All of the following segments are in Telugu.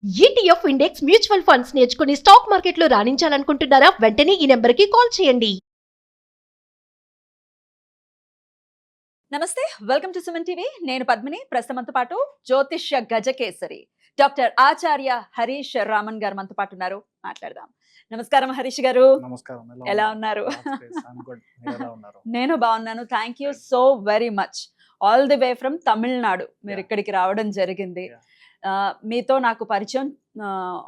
ఈటీఎఫ్ ఇండెక్స్ మ్యూచువల్ ఫండ్స్ నేర్చుకుని స్టాక్ మార్కెట్లో రాణించాలనుకుంటున్నారా? వెంటనే ఈ నెంబర్కి కాల్ చేయండి. నమస్తే, వెల్కమ్ టు సుమన్ టీవీ. నేను పద్మిని. ప్రస్తుతంతో పాటు జ్యోతిష్య గజకేసరి డాక్టర్ ఆచార్య హరీష్ రామన్ గారు మనతో పాటు ఉన్నారు. మాట్లాడదాం. నమస్కారం హరీష్ గారు. నమస్కారం. ఎలా ఉన్నారు? నేను బాగున్నాను. Thank you so very much. All the way from Tamil Nadu మీరు ఇక్కడికి రావడం జరిగింది. మీతో నాకు పరిచయం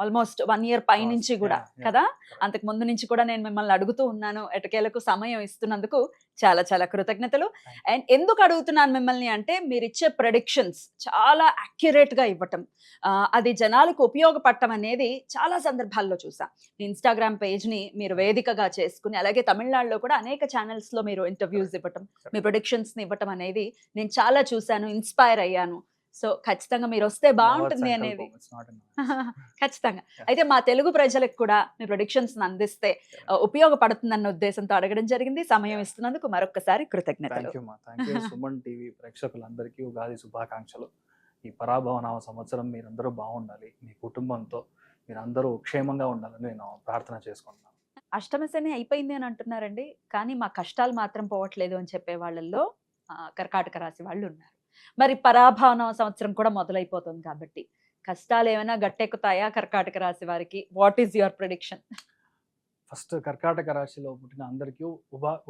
ఆల్మోస్ట్ 1 year పై నుంచి కూడా కదా. అంతకు ముందు నుంచి కూడా నేను మిమ్మల్ని అడుగుతూ ఉన్నాను. ఎటకేలకు సమయం ఇస్తున్నందుకు చాలా చాలా కృతజ్ఞతలు. అండ్ ఎందుకు అడుగుతున్నాను మిమ్మల్ని అంటే, మీరు ఇచ్చే ప్రెడిక్షన్స్ చాలా అక్యురేట్ గా ఇవ్వటం, అది జనాలకు ఉపయోగపడటం అనేది చాలా సందర్భాల్లో చూసా. ఇన్స్టాగ్రామ్ పేజ్ ని మీరు వేదికగా చేసుకుని, అలాగే తమిళనాడులో కూడా అనేక ఛానల్స్ లో మీరు ఇంటర్వ్యూస్ ఇవ్వటం, మీ ప్రొడిక్షన్స్ ని ఇవ్వటం అనేది నేను చాలా చూశాను, ఇన్స్పైర్ అయ్యాను. సో ఖచ్చితంగా మీరు వస్తే బాగుంటుంది అనేది ఖచ్చితంగా. అయితే మా తెలుగు ప్రజలకు కూడా మీ ప్రొడిక్షన్స్ అందిస్తే ఉపయోగపడుతుందన్న ఉద్దేశంతో అడగడం జరిగింది. సమయం ఇస్తున్నందుకు మరొకసారి కృతజ్ఞతలు. సుమన్ టీవీ ప్రేక్షకులందరికీ ఉగాది శుభాకాంక్షలు. ఈ పరాభవనామ సంవత్సరం మీరందరూ బాగుండాలి, మీ కుటుంబంతో మీరందరూ క్షేమంగా ఉండాలని నేను ప్రార్థన చేసుకుంటున్నాను. అష్టమ శని అయిపోయింది అని అంటున్నారండి, కానీ మా కష్టాలు మాత్రం పోవట్లేదు అని చెప్పే వాళ్ళల్లో కర్కాటక రాశి వాళ్ళు ఉన్నారు. మరి పరాభవన సంవత్సరం కూడా మొదలైపోతుంది కాబట్టి కష్టాలు ఏమైనా గట్టెక్కుతాయా కర్కాటక రాశి వారికి? What is your prediction? First కర్కాటక రాశిలో పుట్టిన అందరికీ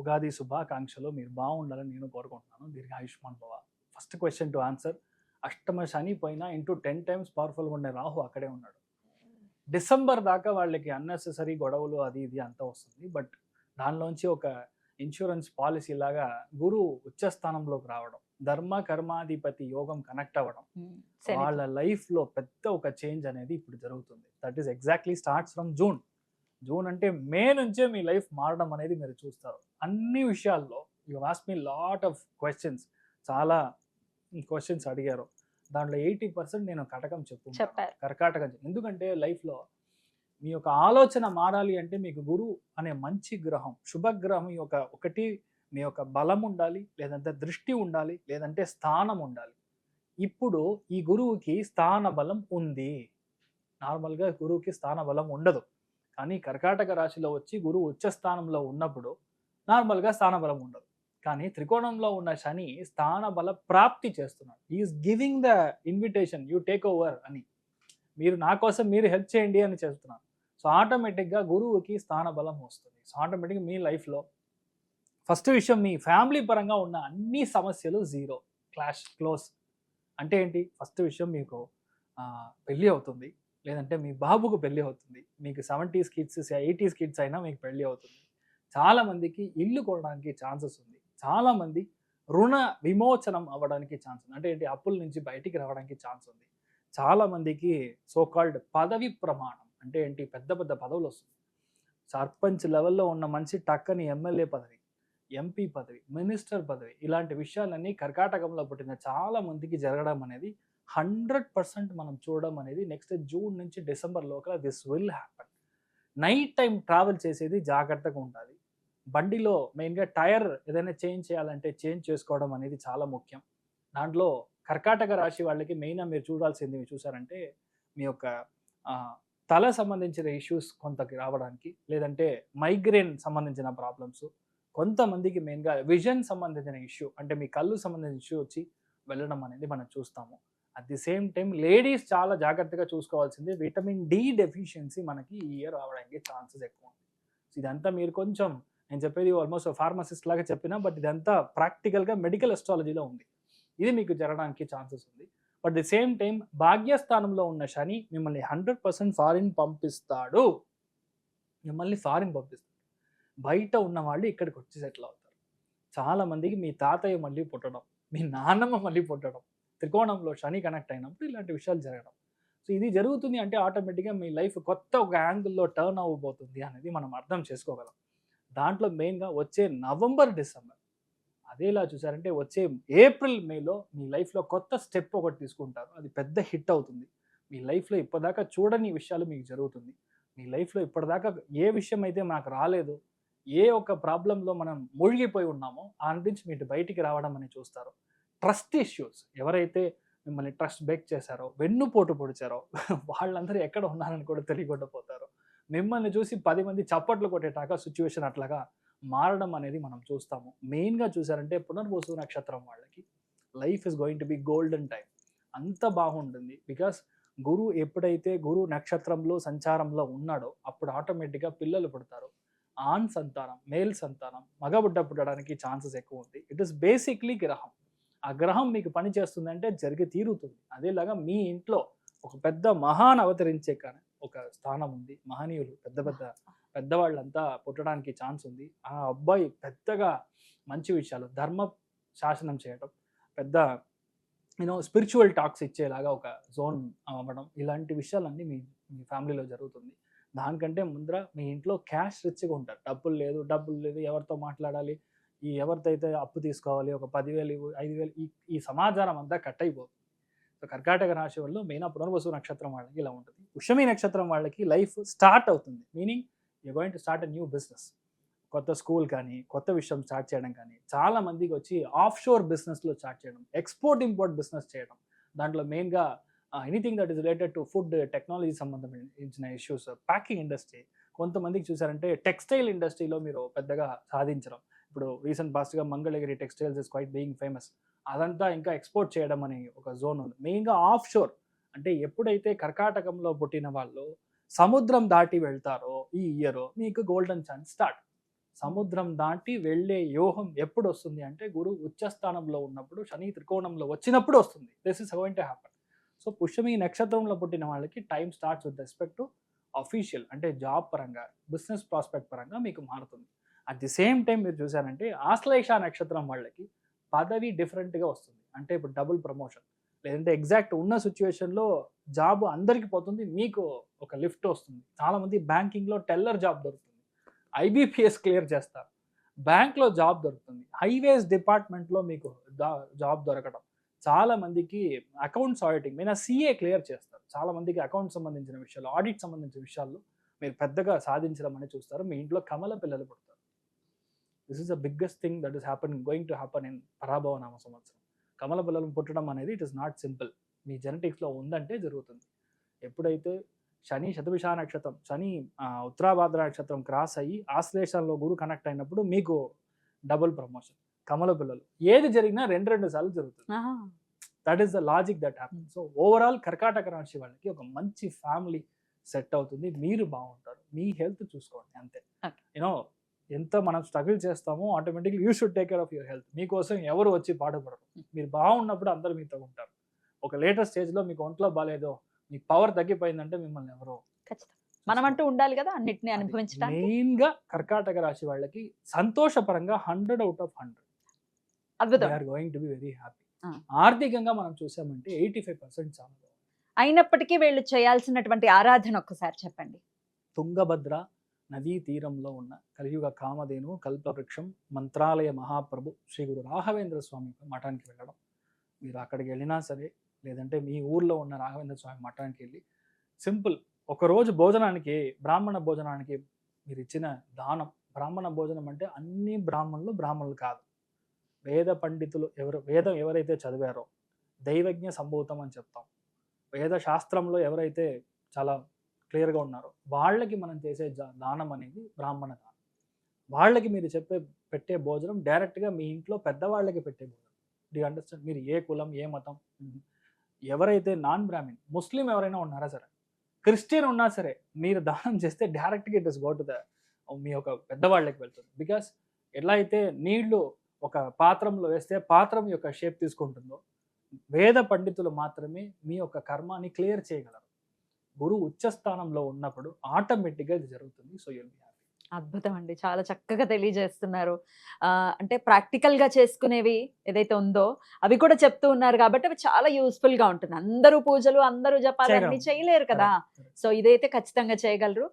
ఉగాది శుభాకాంక్షలు. మీరు బాగుండాలని నేను కోరుకుంటున్నాను. దీర్ఘాయుష్మాన్ భవ. First question to answer. అష్టమ శని పైన ఇంటూ 10 times పవర్ఫుల్గా ఉండే రాహు అక్కడే ఉన్నాడు. డిసెంబర్ దాకా వాళ్ళకి అన్నెసెసరీ గొడవలు అది ఇది అంతా వస్తుంది. బట్ దానిలోంచి ఒక ఇన్సూరెన్స్ పాలసీ లాగా గురువు ఉచ్చస్థానంలోకి రావడం, ధర్మ కర్మాధిపతి యోగం కనెక్ట్ అవ్వడం, వాళ్ళ లైఫ్ లో పెద్ద ఒక చేంజ్ అనేది ఇప్పుడు జరుగుతుంది. That is exactly starts from June అంటే మే నుంచే మీ లైఫ్ మారడం అనేది మీరు చూస్తారు. అన్ని విషయాల్లో you ask me lot of questions, చాలా క్వశ్చన్స్ అడిగారు. దాంట్లో 80% నేను కటకం చెప్తున్నాను, కర్కాటకం. ఎందుకంటే లైఫ్లో మీ యొక్క ఆలోచన మారాలి అంటే మీకు గురువు అనే మంచి గ్రహం, శుభగ్రహం ఒకటి మీ యొక్క బలం ఉండాలి, లేదంటే దృష్టి ఉండాలి, లేదంటే స్థానం ఉండాలి. ఇప్పుడు ఈ గురువుకి స్థాన బలం ఉంది. నార్మల్గా గురువుకి స్థాన బలం ఉండదు, కానీ కర్కాటక రాశిలో వచ్చి గురువు ఉచ్చ స్థానంలో ఉన్నప్పుడు నార్మల్గా స్థాన బలం ఉండదు. కానీ త్రికోణంలో ఉన్న శని స్థాన బల ప్రాప్తి చేస్తున్నాడు. Is giving the invitation, you take over అని, మీరు నా కోసం మీరు హెల్ప్ చేయండి అని చేస్తున్నారు. సో ఆటోమేటిక్గా గురువుకి స్థాన బలం వస్తుంది. సో ఆటోమేటిక్గా మీ లైఫ్లో ఫస్ట్ విషయం, మీ ఫ్యామిలీ పరంగా ఉన్న అన్ని సమస్యలు జీరో, క్లోజ్. అంటే ఏంటి? ఫస్ట్ విషయం, మీకు పెళ్ళి అవుతుంది, లేదంటే మీ బాబుకు పెళ్ళి అవుతుంది. మీకు 70s kids 80s kids అయినా మీకు పెళ్ళి అవుతుంది. చాలామందికి ఇల్లు కొనడానికి ఛాన్సెస్ ఉంది. చాలామంది రుణ విమోచనం అవ్వడానికి ఛాన్స్ ఉంది. అంటే ఏంటి? అప్పుల నుంచి బయటికి రావడానికి ఛాన్స్ ఉంది. చాలామందికి సోకాల్డ్ పదవి ప్రమాణం అంటే ఏంటి? పెద్ద పెద్ద పదవులు వస్తుంది. సర్పంచ్ లెవెల్లో ఉన్న మనిషి టక్కని ఎమ్మెల్యే పదవి, ఎంపీ పదవి, మినిస్టర్ పదవి, ఇలాంటి విషయాలన్నీ కర్కాటకంలో పుట్టిన చాలా మందికి జరగడం అనేది 100% మనం చూడడం అనేది నెక్స్ట్ జూన్ నుంచి డిసెంబర్ లోపల this will happen. Night time travel చేసేది జాగ్రత్తగా ఉండాలి. బండిలో మెయిన్గా టైర్ ఏదైనా చేంజ్ చేయాలంటే చేంజ్ చేసుకోవడం అనేది చాలా ముఖ్యం. దాంట్లో కర్కాటక రాశి వాళ్ళకి మెయిన్గా మీరు చూడాల్సింది చూసారంటే, మీ యొక్క తల సంబంధించిన ఇష్యూస్ కొంతకి రావడానికి, లేదంటే మైగ్రేన్ సంబంధించిన ప్రాబ్లమ్స్, కొంతమందికి మెయిన్గా విజన్ సంబంధించిన ఇష్యూ అంటే మీ కళ్ళు సంబంధించిన ఇష్యూ వచ్చి వెళ్ళడం అనేది మనం చూస్తాము. At the same time ladies చాలా జాగ్రత్తగా చూసుకోవాల్సింది, విటమిన్ డి డెఫిషియన్సీ మనకి ఈ ఇయర్ రావడానికి ఛాన్సెస్ ఎక్కువ ఉంది. ఇదంతా మీరు కొంచెం, నేను చెప్పేది ఆల్మోస్ట్ ఫార్మసిస్ట్ లాగా చెప్పినా, బట్ ఇదంతా ప్రాక్టికల్గా మెడికల్ అస్ట్రాలజీలో ఉంది. ఇది మీకు జరగడానికి ఛాన్సెస్ ఉంది. బట్ ది సేమ్ టైం భాగ్యస్థానంలో ఉన్న శని మిమ్మల్ని 100% ఫారిన్ పంపిస్తాడు. మిమ్మల్ని ఫారిన్ పంపిస్తాడు. బయట ఉన్న వాళ్ళు ఇక్కడికి వచ్చి సెటిల్ అవుతారు. చాలామందికి మీ తాతయ్య మళ్ళీ పుట్టడం, మీ నాన్నమ్మ మళ్ళీ పుట్టడం, త్రికోణంలో శని కనెక్ట్ అయినప్పుడు ఇలాంటి విషయాలు జరగడం. సో ఇది జరుగుతుంది అంటే ఆటోమేటిక్గా మీ లైఫ్ కొత్త ఒక యాంగిల్లో టర్న్ అవ్వబోతుంది అనేది మనం అర్థం చేసుకోగలం. దాంట్లో మెయిన్గా వచ్చే నవంబర్ డిసెంబర్, అదేలా చూసారంటే వచ్చే ఏప్రిల్ మేలో మీ లైఫ్లో కొత్త స్టెప్ ఒకటి తీసుకుంటారు. అది పెద్ద హిట్ అవుతుంది. మీ లైఫ్లో ఇప్పటిదాకా చూడని విషయాలు మీకు జరుగుతుంది. మీ లైఫ్లో ఇప్పటిదాకా ఏ విషయం అయితే మాకు రాలేదు, ఏ ఒక ప్రాబ్లంలో మనం మునిగిపోయి ఉన్నామో ఆ నుంచి మీరు బయటికి రావడం అని చూస్తారు. ట్రస్ట్ ఇష్యూస్, ఎవరైతే మిమ్మల్ని ట్రస్ట్ బ్రేక్ చేశారో, వెన్నుపోటు పొడిచారో వాళ్ళందరూ ఎక్కడ ఉన్నారని కూడా తెలియకుండా పోతారు. మిమ్మల్ని చూసి 10 మంది చప్పట్లు కొట్టేటాక సిచ్యువేషన్ అట్లాగా మారడం అనేది మనం చూస్తాము. మెయిన్‌గా చూసారంటే పునర్వసు నక్షత్రం వాళ్ళకి life is going to B golden time. అంత బాగుంటుంది. బికాస్ ఎప్పుడైతే గురు నక్షత్రంలో సంచారంలో ఉన్నాడో అప్పుడు ఆటోమేటిక్‌గా పిల్లలు పుడతారు. ఆన్ సంతానం, మేల్ సంతానం, మగబిడ్డ పుట్టడానికి ఛాన్సెస్ ఎక్కువ ఉంది. ఇట్ ఈస్ బేసిక్‌లీ గ్రహం. ఆ గ్రహం మీకు పని చేస్తుందంటే జరిగి తీరుతుంది. అదేలాగా మీ ఇంట్లో ఒక పెద్ద మహాన్ అవతరించే ఒక స్థానం ఉంది. మహనీయులు పెద్దవాళ్ళంతా పుట్టడానికి ఛాన్స్ ఉంది. ఆ అబ్బాయి పెద్దగా మంచి విషయాలు, ధర్మ శాసనం చేయడం, పెద్ద స్పిరిచువల్ టాక్స్ ఇచ్చేలాగా ఒక జోన్ అవ్వడం, ఇలాంటి విషయాలన్నీ మీ మీ ఫ్యామిలీలో జరుగుతుంది. దానికంటే ముందర మీ ఇంట్లో క్యాష్ రిచ్గా ఉంటారు. డబ్బులు లేదు, ఎవరితో మాట్లాడాలి, ఎవరితో అయితే అప్పు తీసుకోవాలి, ఒక 10,000 ఇవ్వు, 5,000, ఈ సమాచారం అంతా కట్ అయిపోతుంది. సో కర్కాటక రాశి వాళ్ళు మెయిన్ పునర్వసు నక్షత్రం వాళ్ళకి ఇలా ఉంటుంది. పుష్యమి నక్షత్రం వాళ్ళకి లైఫ్ స్టార్ట్ అవుతుంది. Meaning you going to start a new business. కొత్త స్కూల్ కానీ, కొత్త విషయం స్టార్ట్ చేయడం కానీ, చాలా మందికి వచ్చి ఆఫ్ షోర్ బిజినెస్లో స్టార్ట్ చేయడం, ఎక్స్పోర్ట్ ఇంపోర్ట్ బిజినెస్ చేయడం. దాంట్లో మెయిన్గా anything that is related to food, technology సంబంధించిన ఇష్యూస్, ప్యాకింగ్ ఇండస్ట్రీ. కొంతమందికి చూసారంటే టెక్స్టైల్ ఇండస్ట్రీలో మీరు పెద్దగా సాధించడం. ఇప్పుడు రీసెంట్ పాస్ట్గా Mangalagiri textiles is quite being famous. అదంతా ఇంకా ఎక్స్పోర్ట్ చేయడం అనే ఒక జోన్ ఉంది. మెయిన్గా ఆఫ్ షోర్ అంటే ఎప్పుడైతే కర్కాటకంలో పుట్టిన వాళ్ళు సముద్రం దాటి వెళ్తారో ఈ ఇయర్ మీకు గోల్డెన్ ఛాన్స్ స్టార్ట్. సముద్రం దాటి వెళ్ళే యోగం ఎప్పుడు వస్తుంది అంటే గురువు ఉచ్చస్థానంలో ఉన్నప్పుడు, శని త్రికోణంలో వచ్చినప్పుడు వస్తుంది. This is going to happen. So Pushyami నక్షత్రంలో పుట్టిన వాళ్ళకి time starts with respect to official అంటే జాబ్ పరంగా, బిజినెస్ ప్రాస్పెక్ట్ పరంగా మీకు మారుతుంది. అట్ ది సేమ్ టైం మీరు చూసారంటే ఆశ్లేష నక్షత్రం వాళ్ళకి పదవి డిఫరెంట్గా వస్తుంది. అంటే ఇప్పుడు డబుల్ ప్రమోషన్, లేదంటే ఎగ్జాక్ట్ ఉన్న సిచ్యువేషన్లో జాబ్ అందరికీ పోతుంది, మీకు ఒక లిఫ్ట్ వస్తుంది. చాలామంది బ్యాంకింగ్లో టెల్లర్ జాబ్ దొరుకుతుంది, ఐబీపీఎస్ క్లియర్ చేస్తారు, బ్యాంక్లో జాబ్ దొరుకుతుంది, హైవేస్ డిపార్ట్మెంట్లో మీకు జాబ్ దొరకడం. చాలా మందికి అకౌంట్స్ ఆడిటింగ్ మీద సిఏ క్లియర్ చేస్తారు. చాలా మందికి అకౌంట్ సంబంధించిన విషయాలు, ఆడిట్ సంబంధించిన విషయాల్లో మీరు పెద్దగా సాధించడం అనేది చూస్తారు. మీ ఇంట్లో కమల పిల్లలు పుడతారు. This is the biggest thing that is going to happen in Parabhava నామ సంవత్సరం. కమల పిల్లలు పుట్టడం అనేది ఇట్ ఇస్ నాట్ సింపుల్. మీ జెనెటిక్స్లో ఉందంటే జరుగుతుంది. ఎప్పుడైతే శని శతభిష నక్షత్రం, శని ఉత్తరాభాద్ర నక్షత్రం క్రాస్ అయ్యి ఆశ్లేషంలో గురు కనెక్ట్ అయినప్పుడు మీకు డబుల్ ప్రమోషన్, కమల పిల్లలు. ఏది జరిగినా 2 సార్లు జరుగుతుంది. That is the logic that happen. So overall కర్కాటక రాశి వాళ్ళకి ఒక మంచి ఫ్యామిలీ సెట్ అవుతుంది. మీరు బాగుంటారు, మీ హెల్త్ చూసుకోండి అంతే. ఎంత మనం స్ట్రగుల్ చేస్తామో automatically you should take care of your health. మీకోసం ఎవరు వచ్చి పాటుపడరు. మీరు బాగున్నప్పుడు అందరూ మీతో ఉంటారు. ఒక లేటెస్ట్ స్టేజ్లో మీకు ఒంట్లో బాగాలేదో, మీకు పవర్ తగ్గిపోయిందంటే మిమ్మల్ని ఎవరో మనం అంటూ ఉండాలి కదా అన్నిటిని అనుభవించడానికి. మెయిన్గా కర్కాటక రాశి వాళ్ళకి సంతోషపరంగా 100 out of 100 అద్భుతం. They are going to be very happy. ఆర్థికంగా మనం చూసామంటే 85% చాలా. అయినప్పటికీ వీళ్ళు చేయాల్సినటువంటి ఆరాధన ఒక్కసారి చెప్పండి. తుంగభద్ర నదీ తీరంలో ఉన్న కలియుగ కామధేను కల్పవృక్షం మంత్రాలయ మహాప్రభు శ్రీ గురు రాఘవేంద్ర స్వామి మఠానికి వెళ్ళడం. మీరు అక్కడికి వెళ్ళినా సరే, లేదంటే మీ ఊర్లో ఉన్న రాఘవేంద్ర స్వామి మఠానికి వెళ్ళి సింపుల్ ఒకరోజు భోజనానికి, బ్రాహ్మణ భోజనానికి మీరు ఇచ్చిన దానం. బ్రాహ్మణ భోజనం అంటే అన్ని బ్రాహ్మణులు కాదు, వేద పండితులు వేదం ఎవరైతే చదివారో, దైవజ్ఞ సంభూతం అని చెప్తాం, వేద శాస్త్రంలో ఎవరైతే చాలా క్లియర్గా ఉన్నారో వాళ్ళకి మనం చేసే దానం అనేది బ్రాహ్మణ దానం. వాళ్ళకి మీరు పెట్టే భోజనం డైరెక్ట్గా మీ ఇంట్లో పెద్దవాళ్ళకి పెట్టే భోజనం. డి అండర్స్టాండ్? మీరు ఏ కులం, ఏ మతం, ఎవరైతే నాన్ బ్రాహ్మణ్, ముస్లిం ఎవరైనా ఉన్నారా సరే, క్రిస్టియన్ ఉన్నా సరే, మీరు దానం చేస్తే డైరెక్ట్గా it is go to the మీ యొక్క పెద్దవాళ్ళకి వెళ్తుంది. బికాస్ ఎలా అయితే నీళ్లు ఒక పాత్రలో వేస్తే పాత్రం యొక్క షేప్ తీసుకుంటుందో, వేద పండితులు మాత్రమే మీ యొక్క కర్మాన్ని క్లియర్ చేయగలరు. గురువు ఉచ్చస్థానంలో ఉన్నప్పుడు ఆటోమేటిక్గా ఇది జరుగుతుంది. So you'll be happy. అద్భుతం అండి, చాలా చక్కగా తెలియజేస్తున్నారు. అంటే ప్రాక్టికల్గా చేసుకునేవి ఏదైతే ఉందో అవి కూడా చెప్తూ ఉన్నారు కాబట్టి అవి చాలా యూస్ఫుల్గా ఉంటుంది. అందరూ పూజలు, అందరూ జపాలు అన్ని చేయలేరు కదా. సో ఇదైతే ఖచ్చితంగా చేయగలరు.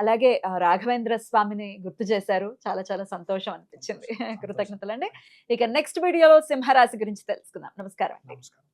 అలాగే రాఘవేంద్ర స్వామిని గుర్తు చేశారు, చాలా చాలా సంతోషం అనిపించింది. కృతజ్ఞతలు అండి. ఇక నెక్స్ట్ వీడియోలో సింహరాశి గురించి తెలుసుకుందాం. నమస్కారం అండి. నమస్కారం.